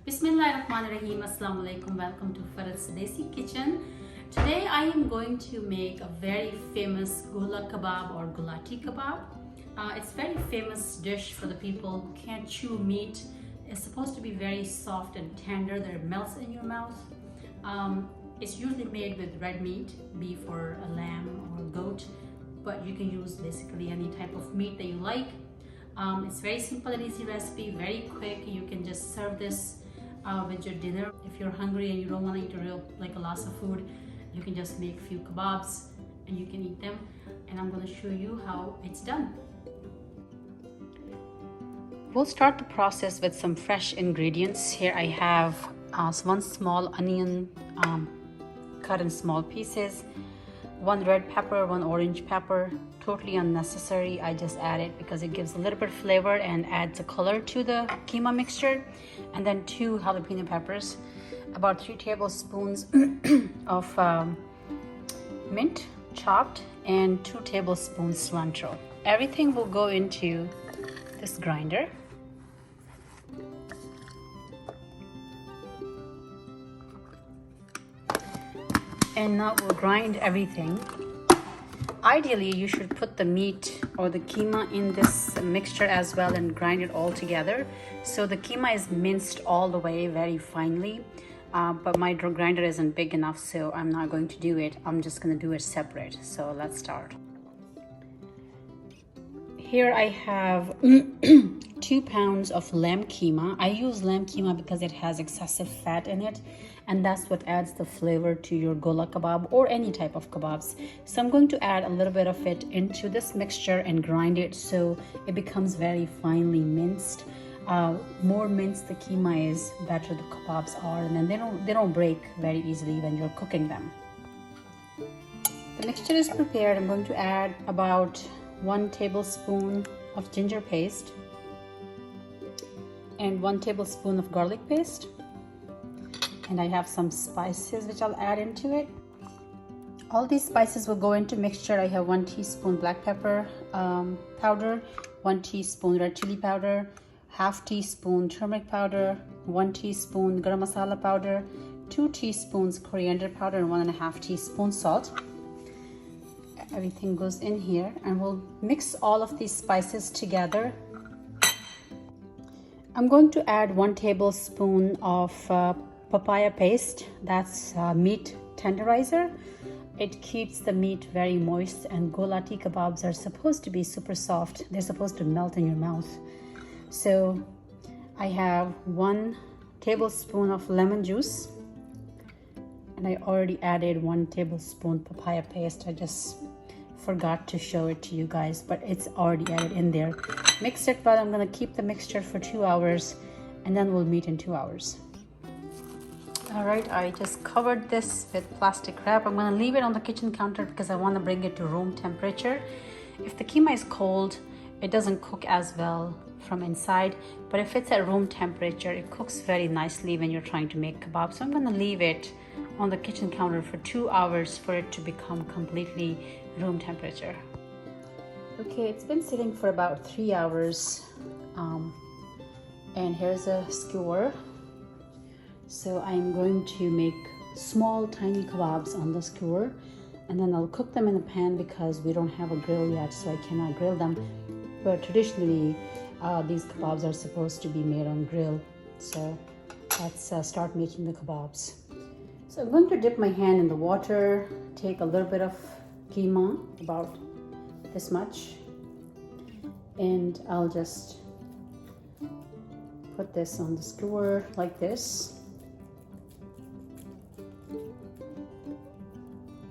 Bismillahirrahmanirrahim. Assalamu alaikum. Welcome to Farad's Desi Kitchen. Today I am going to make a very famous Gola kebab or Gaulati kebab. It's a very famous dish for the people who can't chew meat. It's supposed to be very soft and tender that it melts in your mouth. It's usually made with red meat, beef or a lamb or a goat, but you can use basically any type of meat that you like. It's very simple and easy recipe, very quick. You can just serve this with your dinner. If you're hungry and you don't want to eat a lot of food, you can just make a few kebabs and you can eat them. And I'm going to show you how it's done. We'll start the process with some fresh ingredients. Here I have one small onion cut in small pieces, one red pepper, one orange pepper, totally unnecessary. I just add it because it gives a little bit of flavor and adds a color to the keema mixture. And then 2 jalapeno peppers, about 3 tablespoons of mint chopped, and 2 tablespoons cilantro. Everything will go into this grinder. And now we'll grind everything. Ideally, you should put the meat or the keema in this mixture as well and grind it all together. So the keema is minced all the way very finely, but my grinder isn't big enough, so I'm not going to do it. I'm just going to do it separate. So let's start. Here I have 2 pounds of lamb keema. I use lamb keema because it has excessive fat in it, and that's what adds the flavor to your gola kebab or any type of kebabs. So I'm going to add a little bit of it into this mixture and grind it so it becomes very finely minced. More minced the keema is, better the kebabs are, and then they don't break very easily when you're cooking them. The mixture is prepared. I'm going to add about 1 tablespoon of ginger paste and 1 tablespoon of garlic paste, and I have some spices which I'll add into it. All these spices will go into mixture. I have 1 teaspoon black pepper powder, 1 teaspoon red chili powder, half teaspoon turmeric powder, 1 teaspoon garam masala powder, 2 teaspoons coriander powder, and 1.5 teaspoons salt. Everything goes in here, and we'll mix all of these spices together. I'm going to add 1 tablespoon of papaya paste. That's meat tenderizer. It keeps the meat very moist, and Gaulati kebabs are supposed to be super soft. They're supposed to melt in your mouth. So I have 1 tablespoon of lemon juice, and I already added 1 tablespoon papaya paste. I just forgot to show it to you guys, but it's already added in there. Mix it, but I'm gonna keep the mixture for 2 hours, and then we'll meet in 2 hours. All right, I just covered this with plastic wrap. I'm gonna leave it on the kitchen counter because I want to bring it to room temperature. If the keema is cold, it doesn't cook as well from inside, but if it's at room temperature, it cooks very nicely when you're trying to make kebab. So I'm gonna leave it on the kitchen counter for 2 hours for it to become completely room temperature. Okay, it's been sitting for about 3 hours, and here's a skewer. So I'm going to make small tiny kebabs on the skewer, and then I'll cook them in a pan because we don't have a grill yet, so I cannot grill them. But traditionally these kebabs are supposed to be made on grill. So let's start making the kebabs. So I'm going to dip my hand in the water, take a little bit of keema, about this much, and I'll just put this on the skewer like this.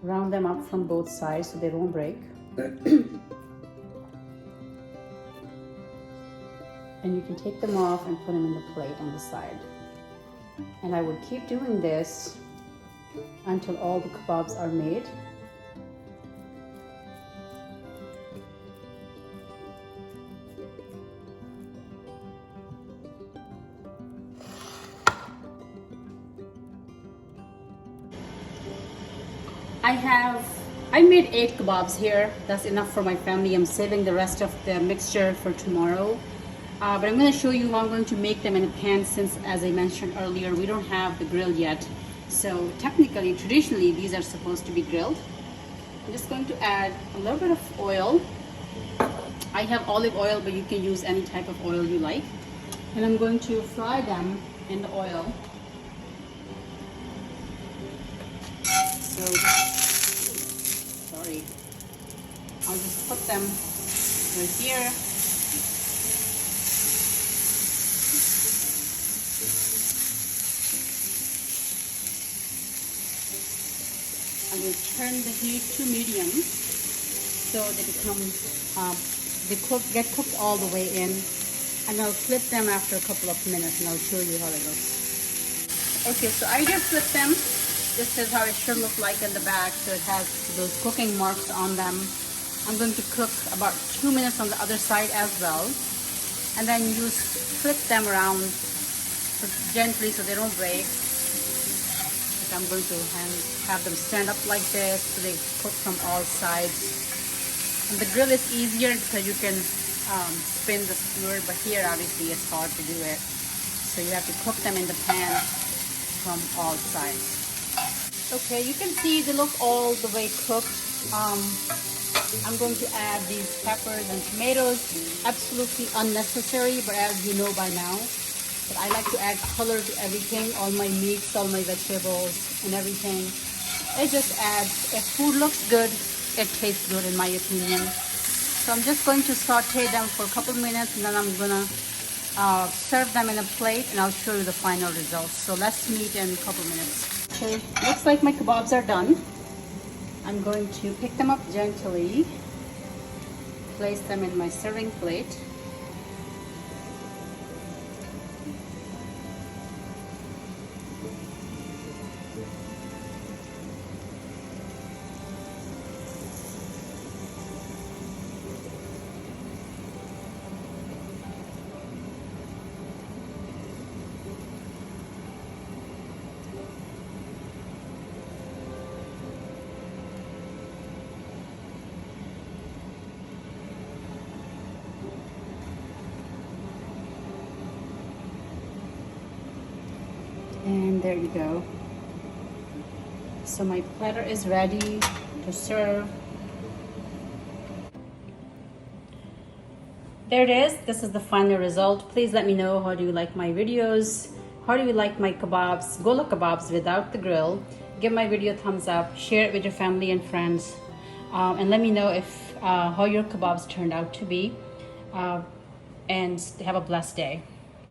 Round them up from both sides so they don't break. And you can take them off and put them in the plate on the side. And I would keep doing this until all the kebabs are made. I made 8 kebabs here. That's enough for my family. I'm saving the rest of the mixture for tomorrow. But I'm going to show you how I'm going to make them in a pan, since as I mentioned earlier, we don't have the grill yet. So technically, traditionally, these are supposed to be grilled. I'm just going to add a little bit of oil. I have olive oil, but you can use any type of oil you like. And I'm going to fry them in the oil. So, sorry. I'll just put them right here. I will turn the heat to medium so they become get cooked all the way in, and I'll flip them after a couple of minutes and I'll show you how it looks. Okay, so I just flipped them. This is how it should look like in the back. So it has those cooking marks on them. I'm going to cook about 2 minutes on the other side as well, and then you flip them around gently so they don't break. Like I'm going to have them stand up like this so they cook from all sides. And the grill is easier because you can spin the skewer, but here obviously it's hard to do it. So you have to cook them in the pan from all sides. Okay, you can see they look all the way cooked. I'm going to add these peppers and tomatoes. Absolutely unnecessary, but as you know by now, but I like to add color to everything, all my meats, all my vegetables and everything. It just adds, if food looks good, it tastes good in my opinion. So I'm just going to saute them for a couple minutes, and then I'm gonna serve them in a plate, and I'll show you the final results. So let's meet in a couple minutes. Okay, looks like my kebabs are done. I'm going to pick them up gently, place them in my serving plate. And there you go. So my platter is ready to serve. There it is. This is the final result. Please let me know, how do you like my videos? How do you like my kebabs, Gola kebabs without the grill? Give my video a thumbs up, share it with your family and friends, and let me know if how your kebabs turned out to be. And have a blessed day.